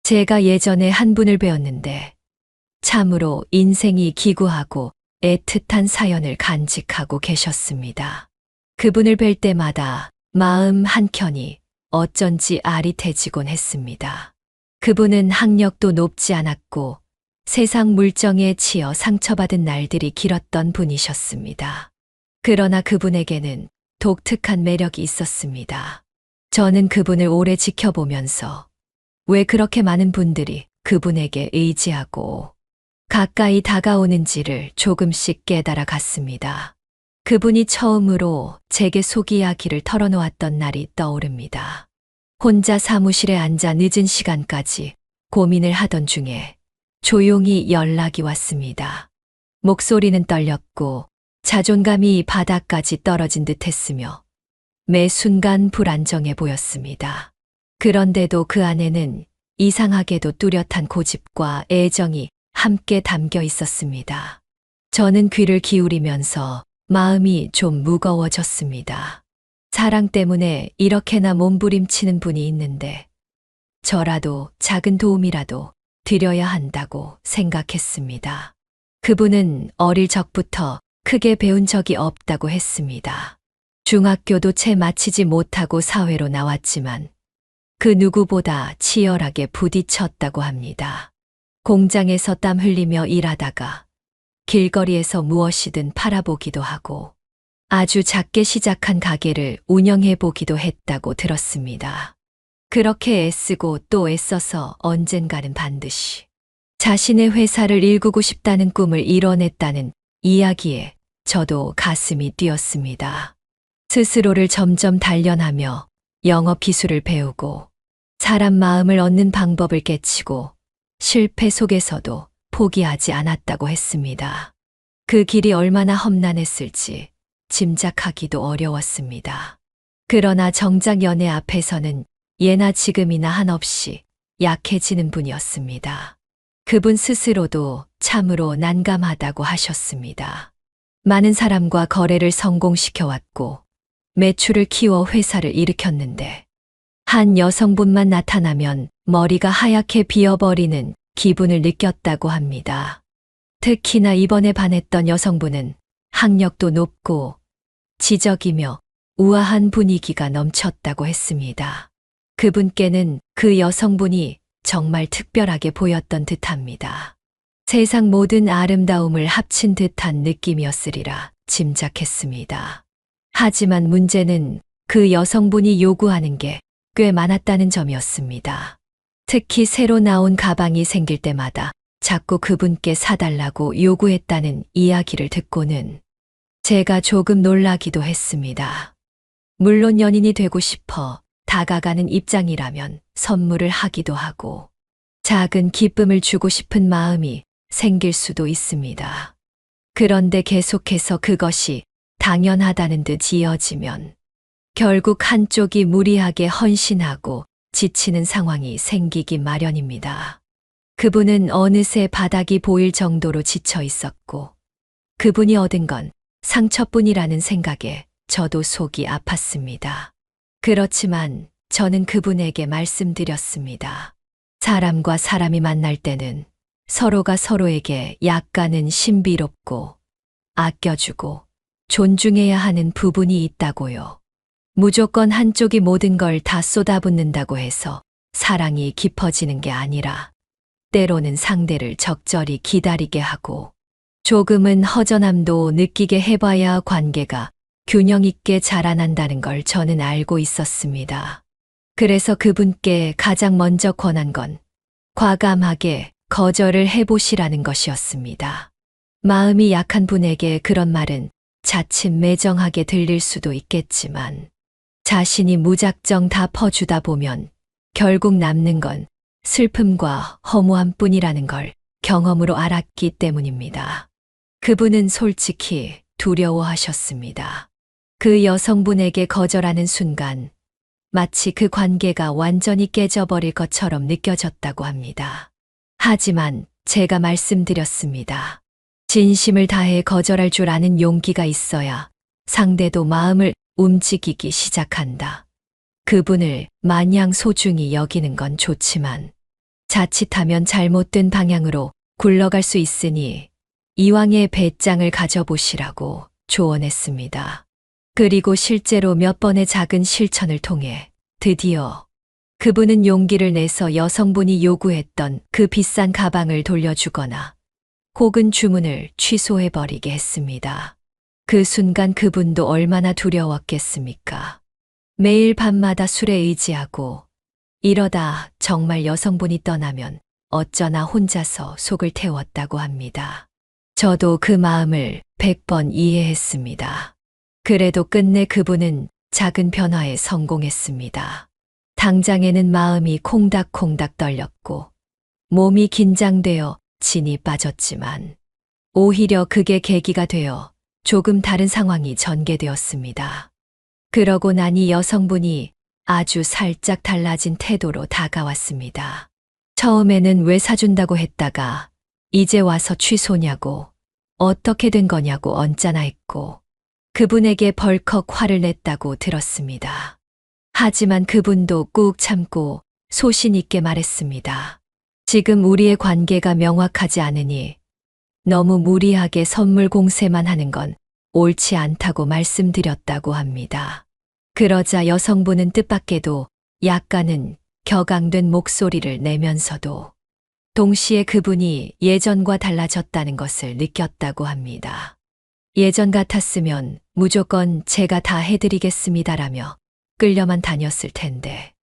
제가 예전에 한 분을 배웠는데 참으로 인생이 기구하고 애틋한 사연을 간직하고 계셨습니다. 그분을 뵐 때마다 마음 한켠이 어쩐지 아릿해지곤 했습니다. 그분은 학력도 높지 않았고 세상 물정에 치여 상처받은 날들이 길었던 분이셨습니다. 그러나 그분에게는 독특한 매력이 있었습니다. 저는 그분을 오래 지켜보면서 왜 그렇게 많은 분들이 그분에게 의지하고 가까이 다가오는지를 조금씩 깨달아 갔습니다. 그분이 처음으로 제게 속 이야기를 털어놓았던 날이 떠오릅니다. 혼자 사무실에 앉아 늦은 시간까지 고민을 하던 중에 조용히 연락이 왔습니다. 목소리는 떨렸고 자존감이 바닥까지 떨어진 듯 했으며 매 순간 불안정해 보였습니다. 그런데도 그 안에는 이상하게도 뚜렷한 고집과 애정이 함께 담겨 있었습니다. 저는 귀를 기울이면서 마음이 좀 무거워졌습니다. 사랑 때문에 이렇게나 몸부림치는 분이 있는데 저라도 작은 도움이라도 드려야 한다고 생각했습니다. 그분은 어릴 적부터 크게 배운 적이 없다고 했습니다. 중학교도 채 마치지 못하고 사회로 나왔지만 그 누구보다 치열하게 부딪혔다고 합니다. 공장에서 땀 흘리며 일하다가 길거리에서 무엇이든 팔아보기도 하고 아주 작게 시작한 가게를 운영해 보기도 했다고 들었습니다. 그렇게 애쓰고 또 애써서 언젠가는 반드시 자신의 회사를 일구고 싶다는 꿈을 이뤄냈다는 이야기에 저도 가슴이 뛰었습니다. 스스로를 점점 단련하며 영업 기술을 배우고 사람 마음을 얻는 방법을 깨치고 실패 속에서도 포기하지 않았다고 했습니다. 그 길이 얼마나 험난했을지 짐작하기도 어려웠습니다. 그러나 정작 연애 앞에서는 예나 지금이나 한없이 약해지는 분이었습니다. 그분 스스로도 참으로 난감하다고 하셨습니다. 많은 사람과 거래를 성공시켜왔고 매출을 키워 회사를 일으켰는데 한 여성분만 나타나면 머리가 하얗게 비어버리는 기분을 느꼈다고 합니다. 특히나 이번에 반했던 여성분은 학력도 높고 지적이며 우아한 분위기가 넘쳤다고 했습니다. 그분께는 그 여성분이 정말 특별하게 보였던 듯합니다. 세상 모든 아름다움을 합친 듯한 느낌이었으리라 짐작했습니다. 하지만 문제는 그 여성분이 요구하는 게 꽤 많았다는 점이었습니다. 특히 새로 나온 가방이 생길 때마다 자꾸 그분께 사달라고 요구했다는 이야기를 듣고는 제가 조금 놀라기도 했습니다. 물론 연인이 되고 싶어 다가가는 입장이라면 선물을 하기도 하고 작은 기쁨을 주고 싶은 마음이 생길 수도 있습니다. 그런데 계속해서 그것이 당연하다는 듯 이어지면 결국 한쪽이 무리하게 헌신하고 지치는 상황이 생기기 마련입니다. 그분은 어느새 바닥이 보일 정도로 지쳐 있었고 그분이 얻은 건 상처뿐이라는 생각에 저도 속이 아팠습니다. 그렇지만 저는 그분에게 말씀드렸습니다. 사람과 사람이 만날 때는 서로가 서로에게 약간은 신비롭고 아껴주고 존중해야 하는 부분이 있다고요. 무조건 한쪽이 모든 걸 다 쏟아붓는다고 해서 사랑이 깊어지는 게 아니라 때로는 상대를 적절히 기다리게 하고 조금은 허전함도 느끼게 해봐야 관계가 균형 있게 자라난다는 걸 저는 알고 있었습니다. 그래서 그분께 가장 먼저 권한 건 과감하게 거절을 해보시라는 것이었습니다. 마음이 약한 분에게 그런 말은 자칫 매정하게 들릴 수도 있겠지만 자신이 무작정 다 퍼주다 보면 결국 남는 건 슬픔과 허무함 뿐이라는 걸 경험으로 알았기 때문입니다. 그분은 솔직히 두려워하셨습니다. 그 여성분에게 거절하는 순간 마치 그 관계가 완전히 깨져버릴 것처럼 느껴졌다고 합니다. 하지만 제가 말씀드렸습니다. 진심을 다해 거절할 줄 아는 용기가 있어야 상대도 마음을 움직이기 시작한다. 그분을 마냥 소중히 여기는 건 좋지만 자칫하면 잘못된 방향으로 굴러갈 수 있으니 이왕의 배짱을 가져보시라고 조언했습니다. 그리고 실제로 몇 번의 작은 실천을 통해 드디어 그분은 용기를 내서 여성분이 요구했던 그 비싼 가방을 돌려주거나 혹은 주문을 취소해버리게 했습니다. 그 순간 그분도 얼마나 두려웠겠습니까? 매일 밤마다 술에 의지하고 이러다 정말 여성분이 떠나면 어쩌나 혼자서 속을 태웠다고 합니다. 저도 그 마음을 100번 이해했습니다. 그래도 끝내 그분은 작은 변화에 성공했습니다. 당장에는 마음이 콩닥콩닥 떨렸고 몸이 긴장되어 진이 빠졌지만 오히려 그게 계기가 되어 조금 다른 상황이 전개되었습니다. 그러고 나니 여성분이 아주 살짝 달라진 태도로 다가왔습니다. 처음에는 왜 사준다고 했다가 이제 와서 취소냐고 어떻게 된 거냐고 언짢아 했고 그분에게 벌컥 화를 냈다고 들었습니다. 하지만 그분도 꾹 참고 소신 있게 말했습니다. 지금 우리의 관계가 명확하지 않으니 너무 무리하게 선물 공세만 하는 건 옳지 않다고 말씀드렸다고 합니다. 그러자 여성분은 뜻밖에도 약간은 격앙된 목소리를 내면서도 동시에 그분이 예전과 달라졌다는 것을 느꼈다고 합니다. 예전 같았으면 무조건 제가 다 해드리겠습니다라며 끌려만 다녔을 텐데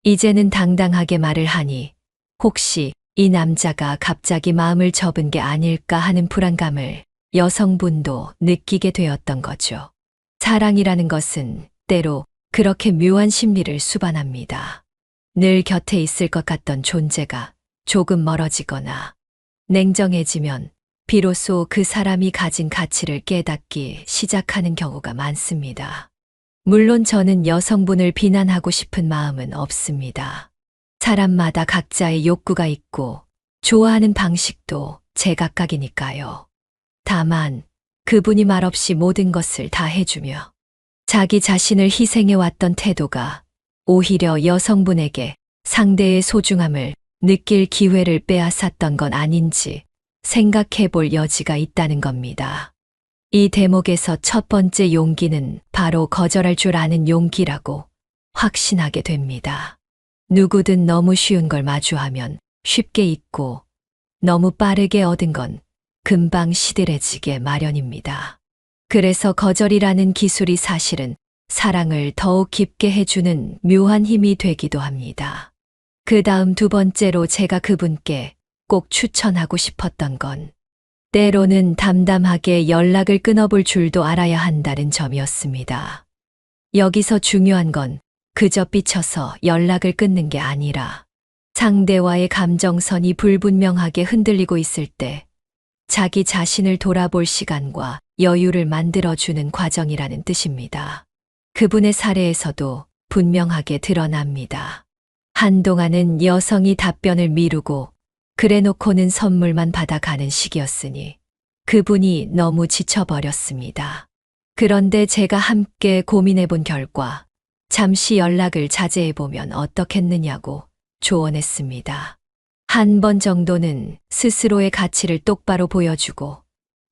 이제는 당당하게 말을 하니 혹시 이 남자가 갑자기 마음을 접은 게 아닐까 하는 불안감을 여성분도 느끼게 되었던 거죠. 사랑이라는 것은 때로 그렇게 묘한 심리를 수반합니다. 늘 곁에 있을 것 같던 존재가 조금 멀어지거나 냉정해지면 비로소 그 사람이 가진 가치를 깨닫기 시작하는 경우가 많습니다. 물론 저는 여성분을 비난하고 싶은 마음은 없습니다. 사람마다 각자의 욕구가 있고 좋아하는 방식도 제각각이니까요. 다만 그분이 말없이 모든 것을 다 해주며 자기 자신을 희생해왔던 태도가 오히려 여성분에게 상대의 소중함을 느낄 기회를 빼앗았던 건 아닌지 생각해 볼 여지가 있다는 겁니다. 이 대목에서 첫 번째 용기는 바로 거절할 줄 아는 용기라고 확신하게 됩니다. 누구든 너무 쉬운 걸 마주하면 쉽게 잊고 너무 빠르게 얻은 건 금방 시들해지게 마련입니다. 그래서 거절이라는 기술이 사실은 사랑을 더욱 깊게 해주는 묘한 힘이 되기도 합니다. 그 다음 두 번째로 제가 그분께 꼭 추천하고 싶었던 건 때로는 담담하게 연락을 끊어볼 줄도 알아야 한다는 점이었습니다. 여기서 중요한 건 그저 삐쳐서 연락을 끊는 게 아니라 상대와의 감정선이 불분명하게 흔들리고 있을 때 자기 자신을 돌아볼 시간과 여유를 만들어주는 과정이라는 뜻입니다. 그분의 사례에서도 분명하게 드러납니다. 한동안은 여성이 답변을 미루고 그래놓고는 선물만 받아가는 시기였으니 그분이 너무 지쳐버렸습니다. 그런데 제가 함께 고민해본 결과 잠시 연락을 자제해보면 어떻겠느냐고 조언했습니다. 한 번 정도는 스스로의 가치를 똑바로 보여주고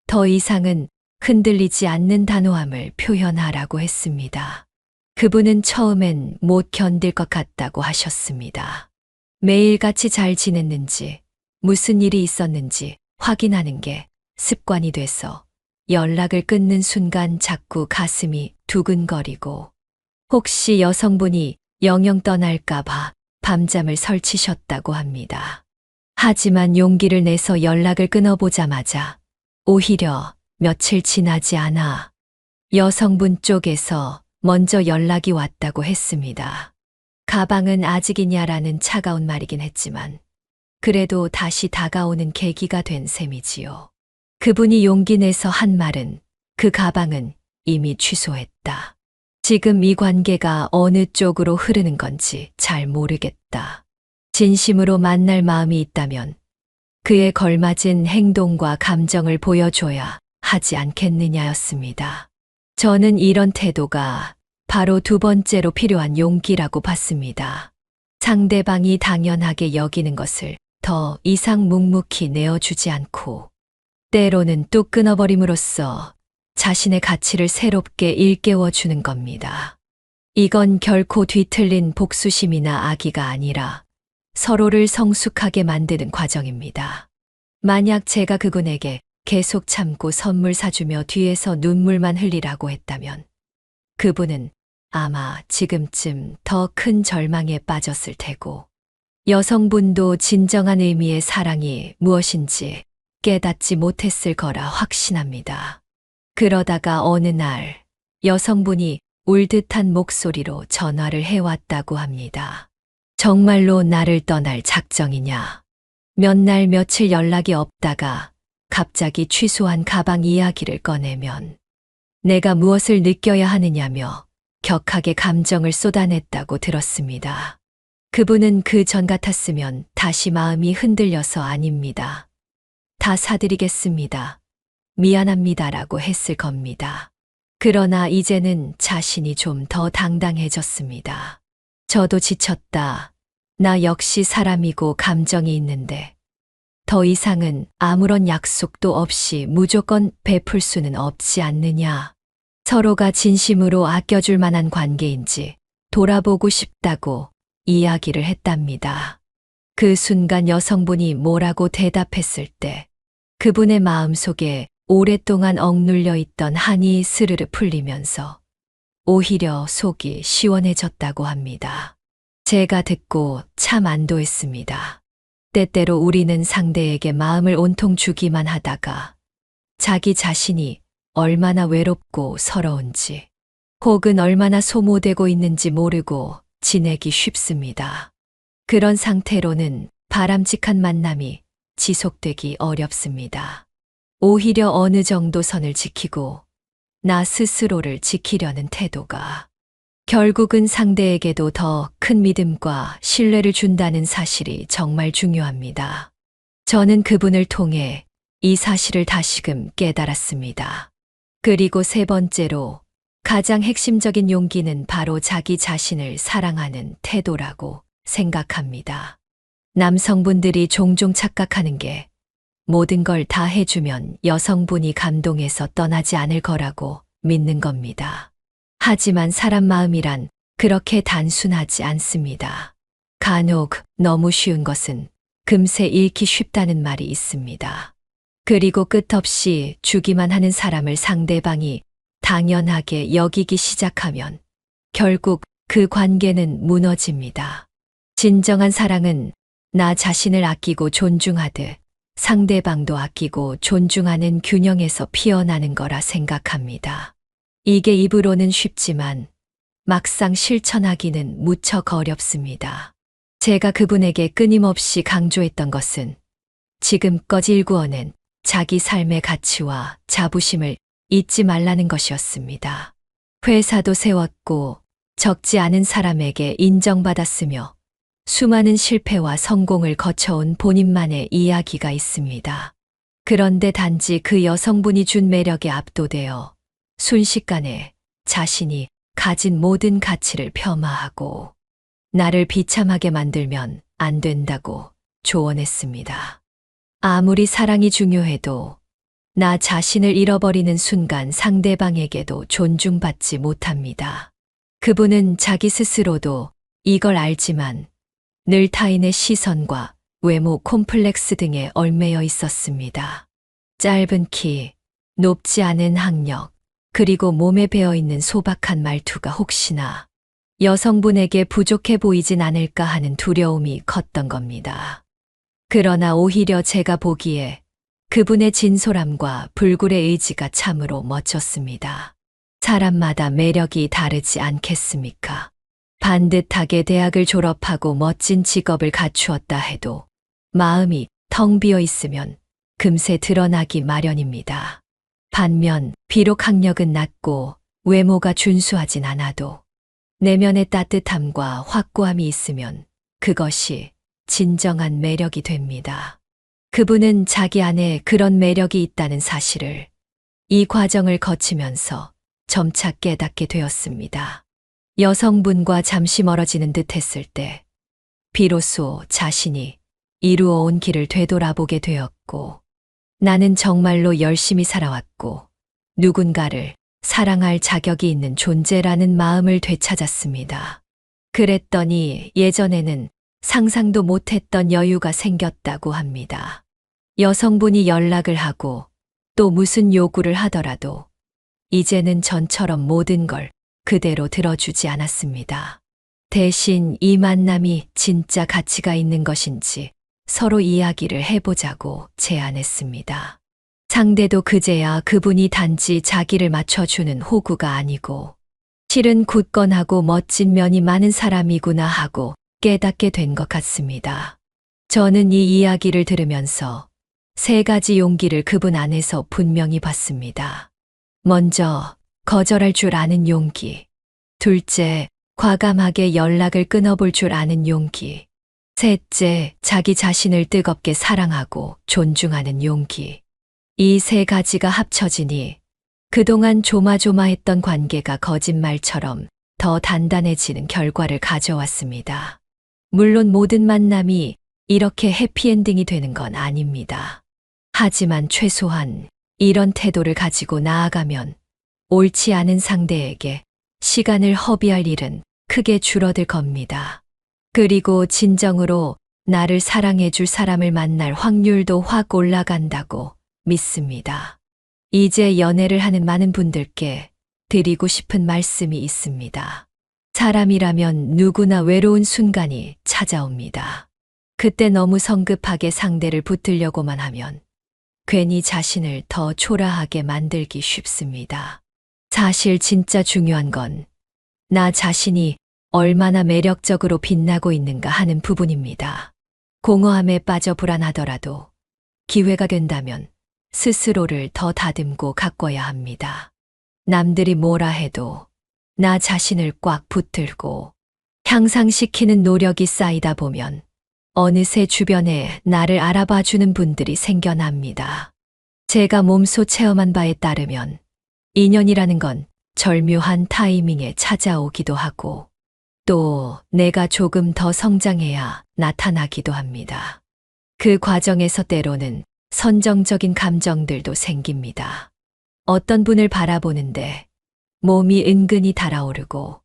더 이상은 흔들리지 않는 단호함을 표현하라고 했습니다. 그분은 처음엔 못 견딜 것 같다고 하셨습니다. 매일같이 잘 지냈는지 무슨 일이 있었는지 확인하는 게 습관이 돼서 연락을 끊는 순간 자꾸 가슴이 두근거리고 혹시 여성분이 영영 떠날까봐 밤잠을 설치셨다고 합니다. 하지만 용기를 내서 연락을 끊어보자마자 오히려 며칠 지나지 않아 여성분 쪽에서 먼저 연락이 왔다고 했습니다. 가방은 아직이냐라는 차가운 말이긴 했지만 그래도 다시 다가오는 계기가 된 셈이지요. 그분이 용기 내서 한 말은 그 가방은 이미 취소했다. 지금 이 관계가 어느 쪽으로 흐르는 건지 잘 모르겠다. 진심으로 만날 마음이 있다면 그에 걸맞은 행동과 감정을 보여줘야 하지 않겠느냐였습니다. 저는 이런 태도가 바로 두 번째로 필요한 용기라고 봤습니다. 상대방이 당연하게 여기는 것을 더 이상 묵묵히 내어주지 않고 때로는 뚝 끊어버림으로써 자신의 가치를 새롭게 일깨워 주는 겁니다. 이건 결코 뒤틀린 복수심이나 악의가 아니라 서로를 성숙하게 만드는 과정입니다. 만약 제가 그분에게 계속 참고 선물 사주며 뒤에서 눈물만 흘리라고 했다면 그분은 아마 지금쯤 더 큰 절망에 빠졌을 테고 여성분도 진정한 의미의 사랑이 무엇인지 깨닫지 못했을 거라 확신합니다. 그러다가 어느 날 여성분이 울 듯한 목소리로 전화를 해왔다고 합니다. 정말로 나를 떠날 작정이냐? 몇 날 며칠 연락이 없다가 갑자기 취소한 가방 이야기를 꺼내면 내가 무엇을 느껴야 하느냐며 격하게 감정을 쏟아냈다고 들었습니다. 그분은 그 전 같았으면 다시 마음이 흔들려서 아닙니다. 다 사드리겠습니다. 미안합니다라고 했을 겁니다. 그러나 이제는 자신이 좀 더 당당해졌습니다. 저도 지쳤다. 나 역시 사람이고 감정이 있는데 더 이상은 아무런 약속도 없이 무조건 베풀 수는 없지 않느냐. 서로가 진심으로 아껴줄 만한 관계인지 돌아보고 싶다고 이야기를 했답니다. 그 순간 여성분이 뭐라고 대답했을 때 그분의 마음속에 오랫동안 억눌려 있던 한이 스르르 풀리면서 오히려 속이 시원해졌다고 합니다. 제가 듣고 참 안도했습니다. 때때로 우리는 상대에게 마음을 온통 주기만 하다가 자기 자신이 얼마나 외롭고 서러운지 혹은 얼마나 소모되고 있는지 모르고 지내기 쉽습니다. 그런 상태로는 바람직한 만남이 지속되기 어렵습니다. 오히려 어느 정도 선을 지키고 나 스스로를 지키려는 태도가 결국은 상대에게도 더 큰 믿음과 신뢰를 준다는 사실이 정말 중요합니다. 저는 그분을 통해 이 사실을 다시금 깨달았습니다. 그리고 세 번째로 가장 핵심적인 용기는 바로 자기 자신을 사랑하는 태도라고 생각합니다. 남성분들이 종종 착각하는 게 모든 걸 다 해주면 여성분이 감동해서 떠나지 않을 거라고 믿는 겁니다. 하지만 사람 마음이란 그렇게 단순하지 않습니다. 간혹 너무 쉬운 것은 금세 잃기 쉽다는 말이 있습니다. 그리고 끝없이 주기만 하는 사람을 상대방이 당연하게 여기기 시작하면 결국 그 관계는 무너집니다. 진정한 사랑은 나 자신을 아끼고 존중하듯 상대방도 아끼고 존중하는 균형에서 피어나는 거라 생각합니다. 이게 입으로는 쉽지만 막상 실천하기는 무척 어렵습니다. 제가 그분에게 끊임없이 강조했던 것은 지금껏 일구어낸 자기 삶의 가치와 자부심을 잊지 말라는 것이었습니다. 회사도 세웠고 적지 않은 사람에게 인정받았으며 수많은 실패와 성공을 거쳐온 본인만의 이야기가 있습니다. 그런데 단지 그 여성분이 준 매력에 압도되어 순식간에 자신이 가진 모든 가치를 폄하하고 나를 비참하게 만들면 안 된다고 조언했습니다. 아무리 사랑이 중요해도 나 자신을 잃어버리는 순간 상대방에게도 존중받지 못합니다. 그분은 자기 스스로도 이걸 알지만 늘 타인의 시선과 외모 콤플렉스 등에 얽매여 있었습니다. 짧은 키, 높지 않은 학력, 그리고 몸에 배어있는 소박한 말투가 혹시나 여성분에게 부족해 보이진 않을까 하는 두려움이 컸던 겁니다. 그러나 오히려 제가 보기에 그분의 진솔함과 불굴의 의지가 참으로 멋졌습니다. 사람마다 매력이 다르지 않겠습니까? 반듯하게 대학을 졸업하고 멋진 직업을 갖추었다 해도 마음이 텅 비어 있으면 금세 드러나기 마련입니다. 반면 비록 학력은 낮고 외모가 준수하진 않아도 내면의 따뜻함과 확고함이 있으면 그것이 진정한 매력이 됩니다. 그분은 자기 안에 그런 매력이 있다는 사실을 이 과정을 거치면서 점차 깨닫게 되었습니다. 여성분과 잠시 멀어지는 듯 했을 때 비로소 자신이 이루어온 길을 되돌아보게 되었고, 나는 정말로 열심히 살아왔고, 누군가를 사랑할 자격이 있는 존재라는 마음을 되찾았습니다. 그랬더니 예전에는 상상도 못했던 여유가 생겼다고 합니다. 여성분이 연락을 하고 또 무슨 요구를 하더라도 이제는 전처럼 모든 걸 그대로 들어주지 않았습니다. 대신 이 만남이 진짜 가치가 있는 것인지 서로 이야기를 해보자고 제안했습니다. 상대도 그제야 그분이 단지 자기를 맞춰주는 호구가 아니고 실은 굳건하고 멋진 면이 많은 사람이구나 하고 깨닫게 된 것 같습니다. 저는 이 이야기를 들으면서 3가지 용기를 그분 안에서 분명히 봤습니다. 먼저, 거절할 줄 아는 용기. 둘째, 과감하게 연락을 끊어볼 줄 아는 용기. 셋째, 자기 자신을 뜨겁게 사랑하고 존중하는 용기. 이 3가지가 합쳐지니 그동안 조마조마했던 관계가 거짓말처럼 더 단단해지는 결과를 가져왔습니다. 물론 모든 만남이 이렇게 해피엔딩이 되는 건 아닙니다. 하지만 최소한 이런 태도를 가지고 나아가면 옳지 않은 상대에게 시간을 허비할 일은 크게 줄어들 겁니다. 그리고 진정으로 나를 사랑해 줄 사람을 만날 확률도 확 올라간다고 믿습니다. 이제 연애를 하는 많은 분들께 드리고 싶은 말씀이 있습니다. 사람이라면 누구나 외로운 순간이 찾아옵니다. 그때 너무 성급하게 상대를 붙들려고만 하면 괜히 자신을 더 초라하게 만들기 쉽습니다. 사실 진짜 중요한 건 나 자신이 얼마나 매력적으로 빛나고 있는가 하는 부분입니다. 공허함에 빠져 불안하더라도 기회가 된다면 스스로를 더 다듬고 가꿔야 합니다. 남들이 뭐라 해도 나 자신을 꽉 붙들고 향상시키는 노력이 쌓이다 보면 어느새 주변에 나를 알아봐 주는 분들이 생겨납니다. 제가 몸소 체험한 바에 따르면 인연이라는 건 절묘한 타이밍에 찾아오기도 하고 또 내가 조금 더 성장해야 나타나기도 합니다. 그 과정에서 때로는 선정적인 감정들도 생깁니다. 어떤 분을 바라보는데 몸이 은근히 달아오르고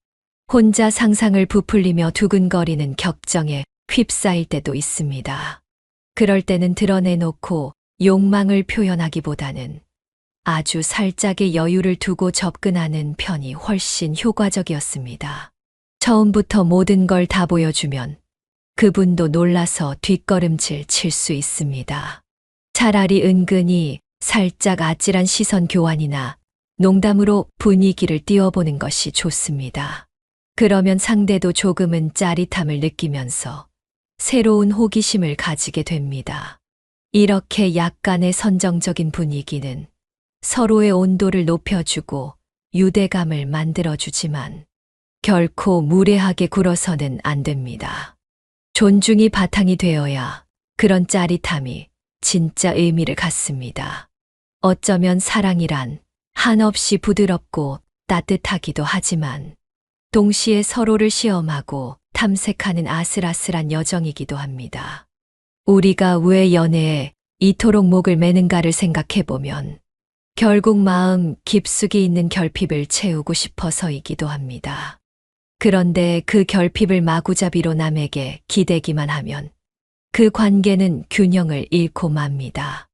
혼자 상상을 부풀리며 두근거리는 격정에 휩싸일 때도 있습니다. 그럴 때는 드러내놓고 욕망을 표현하기보다는 아주 살짝의 여유를 두고 접근하는 편이 훨씬 효과적이었습니다. 처음부터 모든 걸 다 보여주면 그분도 놀라서 뒷걸음질 칠 수 있습니다. 차라리 은근히 살짝 아찔한 시선 교환이나 농담으로 분위기를 띄워보는 것이 좋습니다. 그러면 상대도 조금은 짜릿함을 느끼면서 새로운 호기심을 가지게 됩니다. 이렇게 약간의 선정적인 분위기는 서로의 온도를 높여주고 유대감을 만들어주지만 결코 무례하게 굴어서는 안 됩니다. 존중이 바탕이 되어야 그런 짜릿함이 진짜 의미를 갖습니다. 어쩌면 사랑이란 한없이 부드럽고 따뜻하기도 하지만 동시에 서로를 시험하고 탐색하는 아슬아슬한 여정이기도 합니다. 우리가 왜 연애에 이토록 목을 매는가를 생각해보면 결국 마음 깊숙이 있는 결핍을 채우고 싶어서이기도 합니다. 그런데 그 결핍을 마구잡이로 남에게 기대기만 하면 그 관계는 균형을 잃고 맙니다.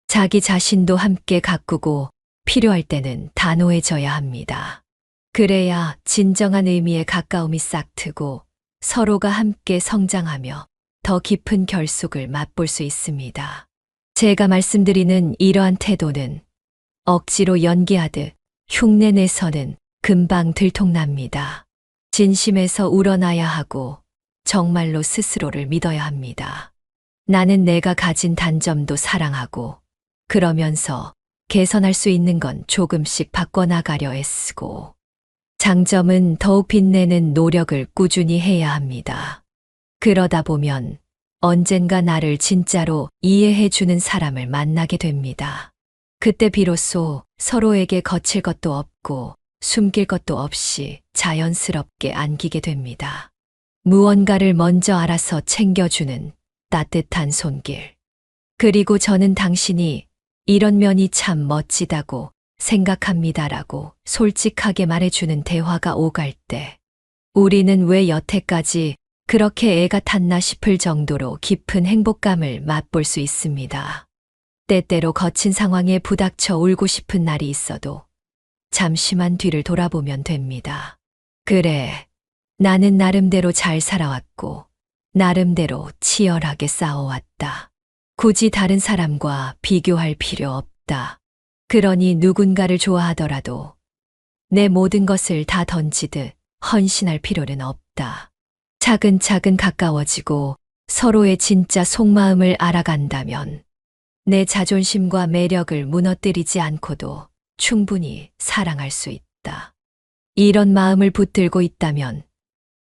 자기 자신도 함께 가꾸고 필요할 때는 단호해져야 합니다. 그래야 진정한 의미의 가까움이 싹트고 서로가 함께 성장하며 더 깊은 결속을 맛볼 수 있습니다. 제가 말씀드리는 이러한 태도는 억지로 연기하듯 흉내내서는 금방 들통납니다. 진심에서 우러나야 하고 정말로 스스로를 믿어야 합니다. 나는 내가 가진 단점도 사랑하고 그러면서 개선할 수 있는 건 조금씩 바꿔나가려 애쓰고 장점은 더욱 빛내는 노력을 꾸준히 해야 합니다. 그러다 보면 언젠가 나를 진짜로 이해해주는 사람을 만나게 됩니다. 그때 비로소 서로에게 거칠 것도 없고 숨길 것도 없이 자연스럽게 안기게 됩니다. 무언가를 먼저 알아서 챙겨주는 따뜻한 손길. 그리고 저는 당신이 이런 면이 참 멋지다고 생각합니다라고 솔직하게 말해주는 대화가 오갈 때 우리는 왜 여태까지 그렇게 애가 탔나 싶을 정도로 깊은 행복감을 맛볼 수 있습니다. 때때로 거친 상황에 부닥쳐 울고 싶은 날이 있어도 잠시만 뒤를 돌아보면 됩니다. 그래, 나는 나름대로 잘 살아왔고, 나름대로 치열하게 싸워왔다. 굳이 다른 사람과 비교할 필요 없다. 그러니 누군가를 좋아하더라도 내 모든 것을 다 던지듯 헌신할 필요는 없다. 차근차근 가까워지고 서로의 진짜 속마음을 알아간다면 내 자존심과 매력을 무너뜨리지 않고도 충분히 사랑할 수 있다. 이런 마음을 붙들고 있다면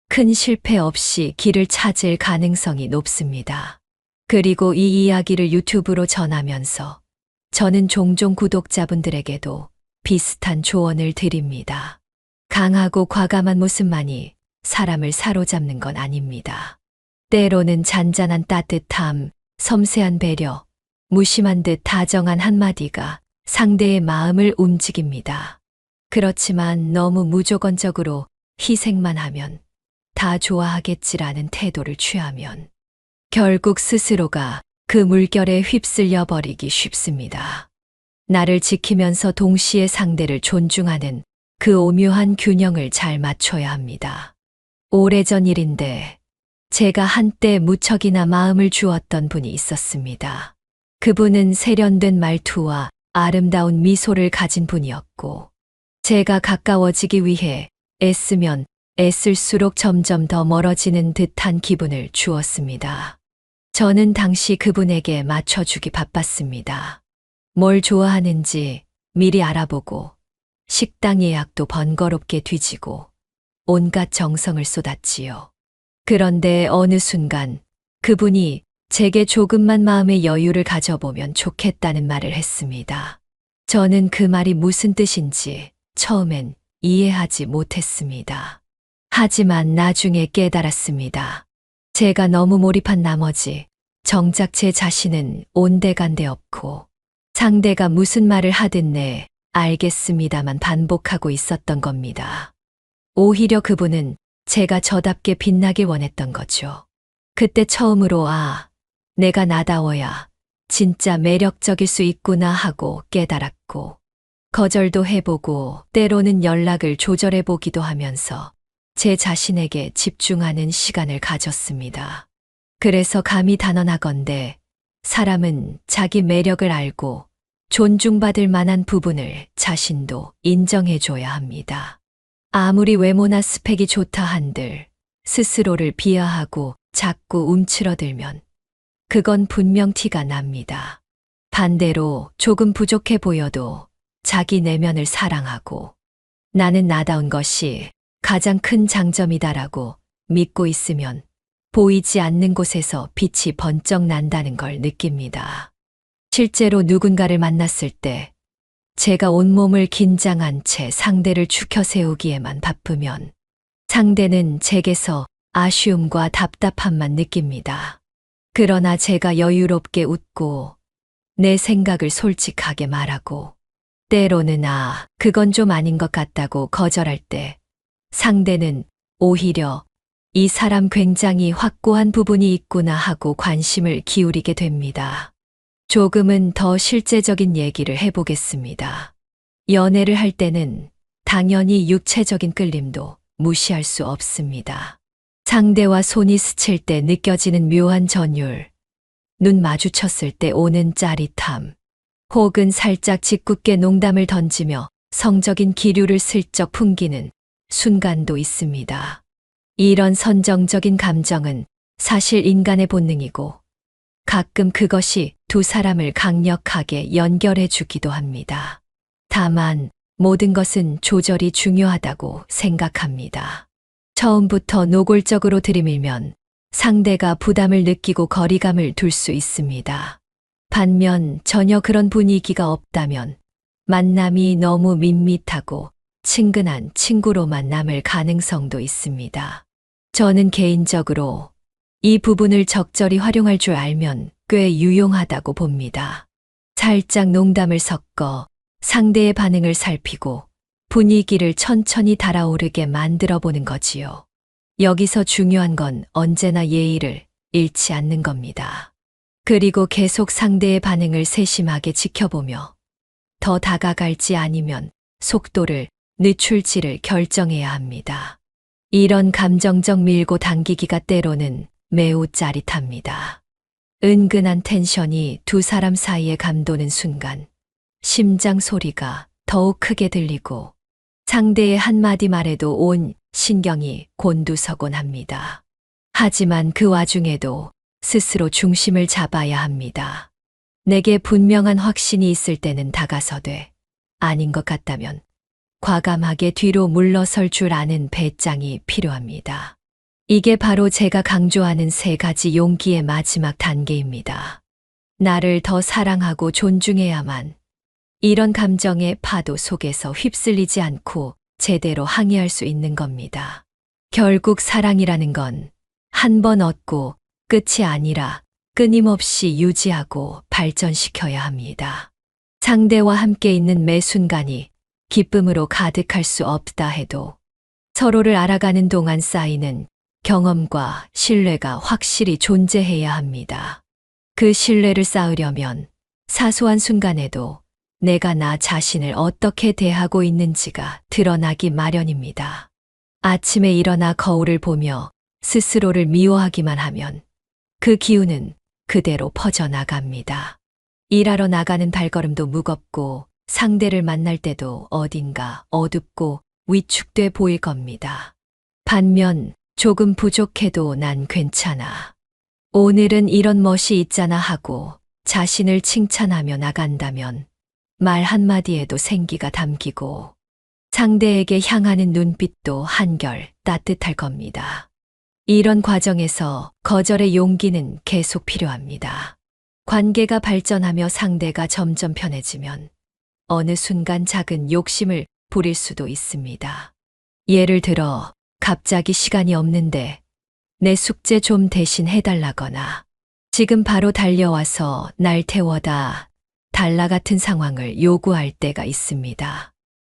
큰 실패 없이 길을 찾을 가능성이 높습니다. 그리고 이 이야기를 유튜브로 전하면서 저는 종종 구독자분들에게도 비슷한 조언을 드립니다. 강하고 과감한 모습만이 사람을 사로잡는 건 아닙니다. 때로는 잔잔한 따뜻함, 섬세한 배려, 무심한 듯 다정한 한마디가 상대의 마음을 움직입니다. 그렇지만 너무 무조건적으로 희생만 하면 다 좋아하겠지라는 태도를 취하면 결국 스스로가 그 물결에 휩쓸려 버리기 쉽습니다. 나를 지키면서 동시에 상대를 존중하는 그 오묘한 균형을 잘 맞춰야 합니다. 오래전 일인데 제가 한때 무척이나 마음을 주었던 분이 있었습니다. 그분은 세련된 말투와 아름다운 미소를 가진 분이었고 제가 가까워지기 위해 애쓰면 애쓸수록 점점 더 멀어지는 듯한 기분을 주었습니다. 저는 당시 그분에게 맞춰주기 바빴습니다. 뭘 좋아하는지 미리 알아보고 식당 예약도 번거롭게 뒤지고 온갖 정성을 쏟았지요. 그런데 어느 순간 그분이 제게 조금만 마음의 여유를 가져보면 좋겠다는 말을 했습니다. 저는 그 말이 무슨 뜻인지 처음엔 이해하지 못했습니다. 하지만 나중에 깨달았습니다. 제가 너무 몰입한 나머지 정작 제 자신은 온데간데 없고 상대가 무슨 말을 하든 네, 알겠습니다만 반복하고 있었던 겁니다. 오히려 그분은 제가 저답게 빛나길 원했던 거죠. 그때 처음으로 내가 나다워야 진짜 매력적일 수 있구나 하고 깨달았고 거절도 해보고 때로는 연락을 조절해보기도 하면서 제 자신에게 집중하는 시간을 가졌습니다. 그래서 감히 단언하건대 사람은 자기 매력을 알고 존중받을 만한 부분을 자신도 인정해줘야 합니다. 아무리 외모나 스펙이 좋다 한들 스스로를 비하하고 자꾸 움츠러들면 그건 분명 티가 납니다. 반대로 조금 부족해 보여도 자기 내면을 사랑하고 나는 나다운 것이 가장 큰 장점이다라고 믿고 있으면 보이지 않는 곳에서 빛이 번쩍 난다는 걸 느낍니다. 실제로 누군가를 만났을 때 제가 온몸을 긴장한 채 상대를 추켜 세우기에만 바쁘면 상대는 제게서 아쉬움과 답답함만 느낍니다. 그러나 제가 여유롭게 웃고 내 생각을 솔직하게 말하고 때로는 그건 좀 아닌 것 같다고 거절할 때 상대는 오히려 이 사람 굉장히 확고한 부분이 있구나 하고 관심을 기울이게 됩니다. 조금은 더 실제적인 얘기를 해보겠습니다. 연애를 할 때는 당연히 육체적인 끌림도 무시할 수 없습니다. 상대와 손이 스칠 때 느껴지는 묘한 전율, 눈 마주쳤을 때 오는 짜릿함, 혹은 살짝 짓궂게 농담을 던지며 성적인 기류를 슬쩍 풍기는 순간도 있습니다. 이런 선정적인 감정은 사실 인간의 본능이고 가끔 그것이 두 사람을 강력하게 연결해 주기도 합니다. 다만 모든 것은 조절이 중요하다고 생각합니다. 처음부터 노골적으로 들이밀면 상대가 부담을 느끼고 거리감을 둘 수 있습니다. 반면 전혀 그런 분위기가 없다면 만남이 너무 밋밋하고 친근한 친구로만 남을 가능성도 있습니다. 저는 개인적으로 이 부분을 적절히 활용할 줄 알면 꽤 유용하다고 봅니다. 살짝 농담을 섞어 상대의 반응을 살피고 분위기를 천천히 달아오르게 만들어 보는 거지요. 여기서 중요한 건 언제나 예의를 잃지 않는 겁니다. 그리고 계속 상대의 반응을 세심하게 지켜보며 더 다가갈지 아니면 속도를 늦출지를 결정해야 합니다. 이런 감정적 밀고 당기기가 때로는 매우 짜릿합니다. 은근한 텐션이 두 사람 사이에 감도는 순간 심장 소리가 더욱 크게 들리고 상대의 한마디 말에도 온 신경이 곤두서곤합니다. 하지만 그 와중에도 스스로 중심을 잡아야 합니다. 내게 분명한 확신이 있을 때는 다가서되 아닌 것 같다면 과감하게 뒤로 물러설 줄 아는 배짱이 필요합니다. 이게 바로 제가 강조하는 세 가지 용기의 마지막 단계입니다. 나를 더 사랑하고 존중해야만 이런 감정의 파도 속에서 휩쓸리지 않고 제대로 항해할 수 있는 겁니다. 결국 사랑이라는 건 한 번 얻고 끝이 아니라 끊임없이 유지하고 발전시켜야 합니다. 상대와 함께 있는 매 순간이 기쁨으로 가득할 수 없다 해도 서로를 알아가는 동안 쌓이는 경험과 신뢰가 확실히 존재해야 합니다. 그 신뢰를 쌓으려면 사소한 순간에도 내가 나 자신을 어떻게 대하고 있는지가 드러나기 마련입니다. 아침에 일어나 거울을 보며 스스로를 미워하기만 하면 그 기운은 그대로 퍼져나갑니다. 일하러 나가는 발걸음도 무겁고 상대를 만날 때도 어딘가 어둡고 위축돼 보일 겁니다. 반면 조금 부족해도 난 괜찮아. 오늘은 이런 멋이 있잖아 하고 자신을 칭찬하며 나간다면 말 한마디에도 생기가 담기고 상대에게 향하는 눈빛도 한결 따뜻할 겁니다. 이런 과정에서 거절의 용기는 계속 필요합니다. 관계가 발전하며 상대가 점점 편해지면 어느 순간 작은 욕심을 부릴 수도 있습니다. 예를 들어 갑자기 시간이 없는데 내 숙제 좀 대신 해달라거나 지금 바로 달려와서 날 태워다 달라 같은 상황을 요구할 때가 있습니다.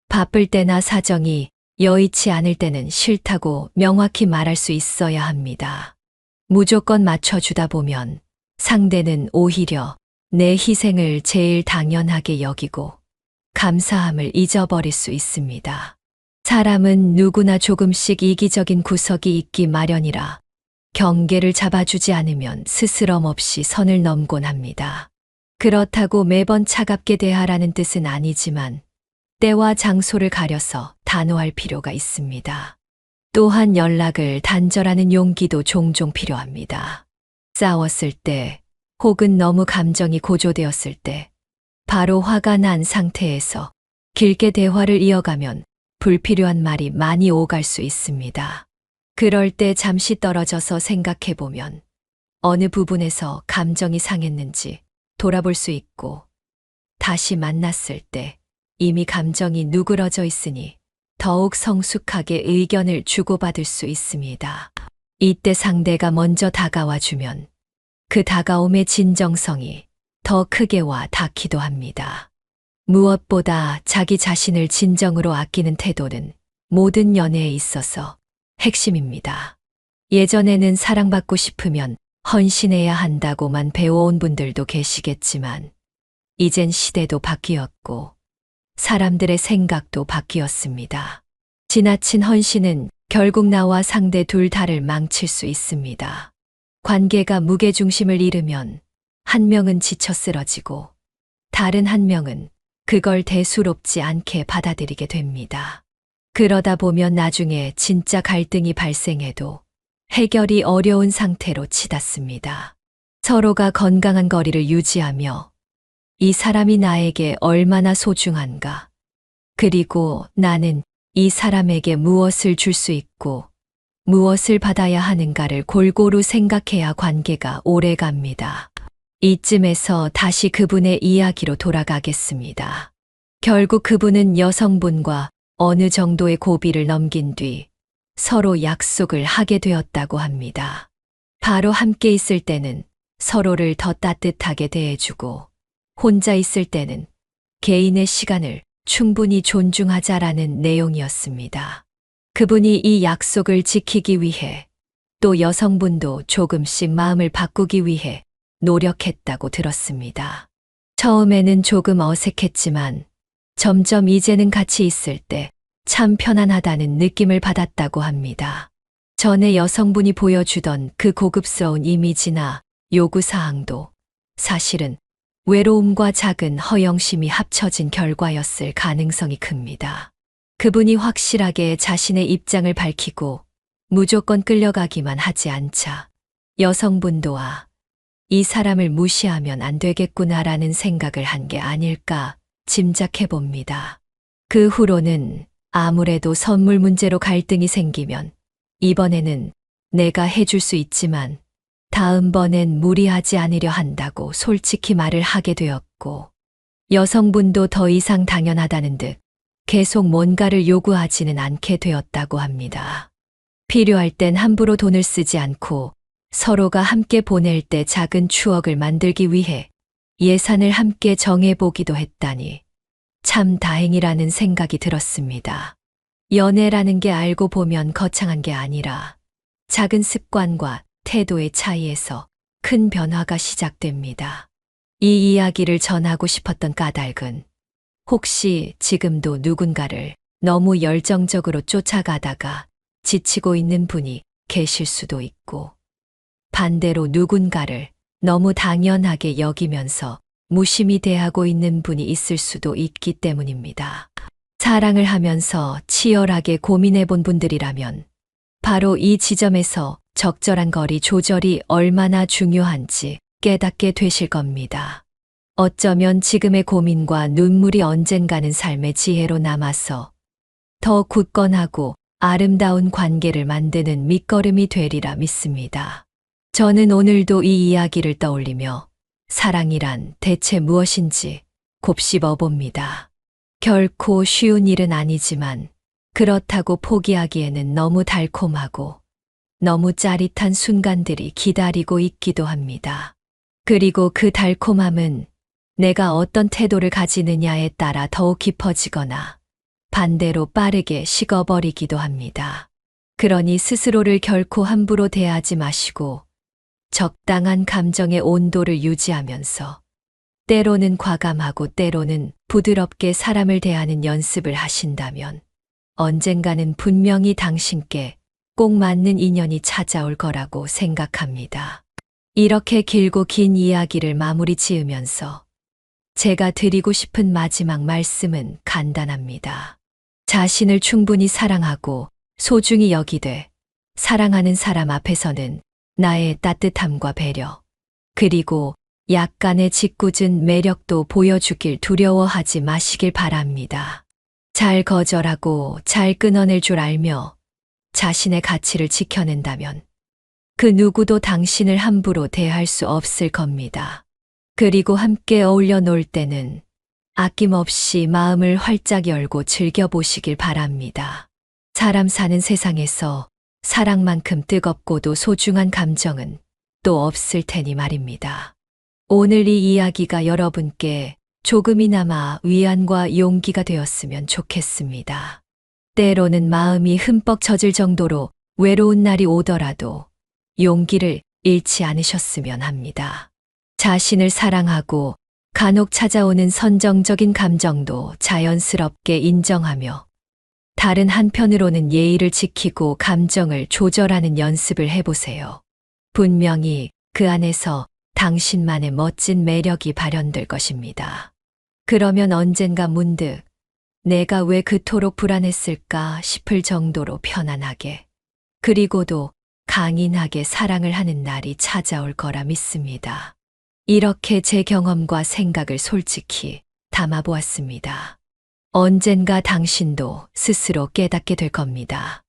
바쁠 때나 사정이 여의치 않을 때는 싫다고 명확히 말할 수 있어야 합니다. 무조건 맞춰주다 보면 상대는 오히려 내 희생을 제일 당연하게 여기고 감사함을 잊어버릴 수 있습니다. 사람은 누구나 조금씩 이기적인 구석이 있기 마련이라 경계를 잡아주지 않으면 스스럼 없이 선을 넘곤 합니다. 그렇다고 매번 차갑게 대하라는 뜻은 아니지만 때와 장소를 가려서 단호할 필요가 있습니다. 또한 연락을 단절하는 용기도 종종 필요합니다. 싸웠을 때 혹은 너무 감정이 고조되었을 때 바로 화가 난 상태에서 길게 대화를 이어가면 불필요한 말이 많이 오갈 수 있습니다. 그럴 때 잠시 떨어져서 생각해보면 어느 부분에서 감정이 상했는지 돌아볼 수 있고 다시 만났을 때 이미 감정이 누그러져 있으니 더욱 성숙하게 의견을 주고받을 수 있습니다. 이때 상대가 먼저 다가와 주면 그 다가옴의 진정성이 더 크게 와 닿기도 합니다. 무엇보다 자기 자신을 진정으로 아끼는 태도는 모든 연애에 있어서 핵심입니다. 예전에는 사랑받고 싶으면 헌신해야 한다고만 배워온 분들도 계시겠지만 이젠 시대도 바뀌었고 사람들의 생각도 바뀌었습니다. 지나친 헌신은 결국 나와 상대 둘 다를 망칠 수 있습니다. 관계가 무게중심을 잃으면 한 명은 지쳐 쓰러지고 다른 한 명은 그걸 대수롭지 않게 받아들이게 됩니다. 그러다 보면 나중에 진짜 갈등이 발생해도 해결이 어려운 상태로 치닫습니다. 서로가 건강한 거리를 유지하며 이 사람이 나에게 얼마나 소중한가, 그리고 나는 이 사람에게 무엇을 줄 수 있고 무엇을 받아야 하는가를 골고루 생각해야 관계가 오래 갑니다. 이쯤에서 다시 그분의 이야기로 돌아가겠습니다. 결국 그분은 여성분과 어느 정도의 고비를 넘긴 뒤 서로 약속을 하게 되었다고 합니다. 바로 함께 있을 때는 서로를 더 따뜻하게 대해주고, 혼자 있을 때는 개인의 시간을 충분히 존중하자라는 내용이었습니다. 그분이 이 약속을 지키기 위해 또 여성분도 조금씩 마음을 바꾸기 위해 노력했다고 들었습니다. 처음에는 조금 어색했지만 점점 이제는 같이 있을 때 참 편안하다는 느낌을 받았다고 합니다. 전에 여성분이 보여주던 그 고급스러운 이미지나 요구사항도 사실은 외로움과 작은 허영심이 합쳐진 결과였을 가능성이 큽니다. 그분이 확실하게 자신의 입장을 밝히고 무조건 끌려가기만 하지 않자 여성분도 이 사람을 무시하면 안 되겠구나라는 생각을 한 게 아닐까 짐작해 봅니다. 그 후로는 아무래도 선물 문제로 갈등이 생기면 이번에는 내가 해줄 수 있지만 다음번엔 무리하지 않으려 한다고 솔직히 말을 하게 되었고, 여성분도 더 이상 당연하다는 듯 계속 뭔가를 요구하지는 않게 되었다고 합니다. 필요할 땐 함부로 돈을 쓰지 않고 서로가 함께 보낼 때 작은 추억을 만들기 위해 예산을 함께 정해보기도 했다니 참 다행이라는 생각이 들었습니다. 연애라는 게 알고 보면 거창한 게 아니라 작은 습관과 태도의 차이에서 큰 변화가 시작됩니다. 이 이야기를 전하고 싶었던 까닭은 혹시 지금도 누군가를 너무 열정적으로 쫓아가다가 지치고 있는 분이 계실 수도 있고, 반대로 누군가를 너무 당연하게 여기면서 무심히 대하고 있는 분이 있을 수도 있기 때문입니다. 사랑을 하면서 치열하게 고민해 본 분들이라면 바로 이 지점에서 적절한 거리 조절이 얼마나 중요한지 깨닫게 되실 겁니다. 어쩌면 지금의 고민과 눈물이 언젠가는 삶의 지혜로 남아서 더 굳건하고 아름다운 관계를 만드는 밑거름이 되리라 믿습니다. 저는 오늘도 이 이야기를 떠올리며 사랑이란 대체 무엇인지 곱씹어 봅니다. 결코 쉬운 일은 아니지만 그렇다고 포기하기에는 너무 달콤하고 너무 짜릿한 순간들이 기다리고 있기도 합니다. 그리고 그 달콤함은 내가 어떤 태도를 가지느냐에 따라 더욱 깊어지거나 반대로 빠르게 식어버리기도 합니다. 그러니 스스로를 결코 함부로 대하지 마시고 적당한 감정의 온도를 유지하면서 때로는 과감하고 때로는 부드럽게 사람을 대하는 연습을 하신다면 언젠가는 분명히 당신께 꼭 맞는 인연이 찾아올 거라고 생각합니다. 이렇게 길고 긴 이야기를 마무리 지으면서 제가 드리고 싶은 마지막 말씀은 간단합니다. 자신을 충분히 사랑하고 소중히 여기되 사랑하는 사람 앞에서는 나의 따뜻함과 배려, 그리고 약간의 짓궂은 매력도 보여주길 두려워하지 마시길 바랍니다. 잘 거절하고 잘 끊어낼 줄 알며 자신의 가치를 지켜낸다면 그 누구도 당신을 함부로 대할 수 없을 겁니다. 그리고 함께 어울려 놀 때는 아낌없이 마음을 활짝 열고 즐겨보시길 바랍니다. 사람 사는 세상에서 사랑만큼 뜨겁고도 소중한 감정은 또 없을 테니 말입니다. 오늘 이 이야기가 여러분께 조금이나마 위안과 용기가 되었으면 좋겠습니다. 때로는 마음이 흠뻑 젖을 정도로 외로운 날이 오더라도 용기를 잃지 않으셨으면 합니다. 자신을 사랑하고 간혹 찾아오는 선정적인 감정도 자연스럽게 인정하며 다른 한편으로는 예의를 지키고 감정을 조절하는 연습을 해보세요. 분명히 그 안에서 당신만의 멋진 매력이 발현될 것입니다. 그러면 언젠가 문득 내가 왜 그토록 불안했을까 싶을 정도로 편안하게, 그리고도 강인하게 사랑을 하는 날이 찾아올 거라 믿습니다. 이렇게 제 경험과 생각을 솔직히 담아보았습니다. 언젠가 당신도 스스로 깨닫게 될 겁니다.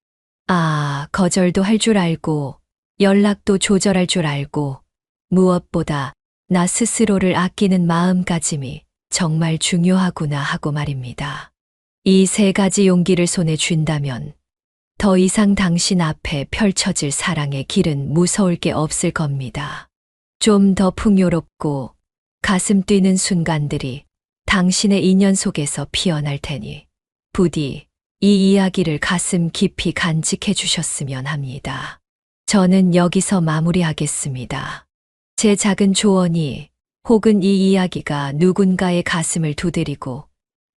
거절도 할 줄 알고 연락도 조절할 줄 알고 무엇보다 나 스스로를 아끼는 마음가짐이 정말 중요하구나 하고 말입니다. 이 세 가지 용기를 손에 쥔다면 더 이상 당신 앞에 펼쳐질 사랑의 길은 무서울 게 없을 겁니다. 좀 더 풍요롭고 가슴 뛰는 순간들이 당신의 인연 속에서 피어날 테니 부디 이 이야기를 가슴 깊이 간직해 주셨으면 합니다. 저는 여기서 마무리하겠습니다. 제 작은 조언이 혹은 이 이야기가 누군가의 가슴을 두드리고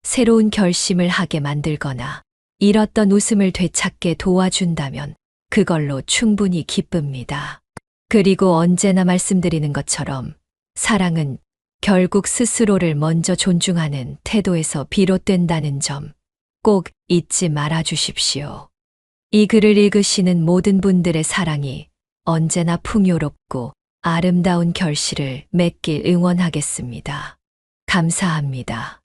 새로운 결심을 하게 만들거나 잃었던 웃음을 되찾게 도와준다면 그걸로 충분히 기쁩니다. 그리고 언제나 말씀드리는 것처럼 사랑은 결국 스스로를 먼저 존중하는 태도에서 비롯된다는 점 꼭 잊지 말아 주십시오. 이 글을 읽으시는 모든 분들의 사랑이 언제나 풍요롭고 아름다운 결실을 맺길 응원하겠습니다. 감사합니다.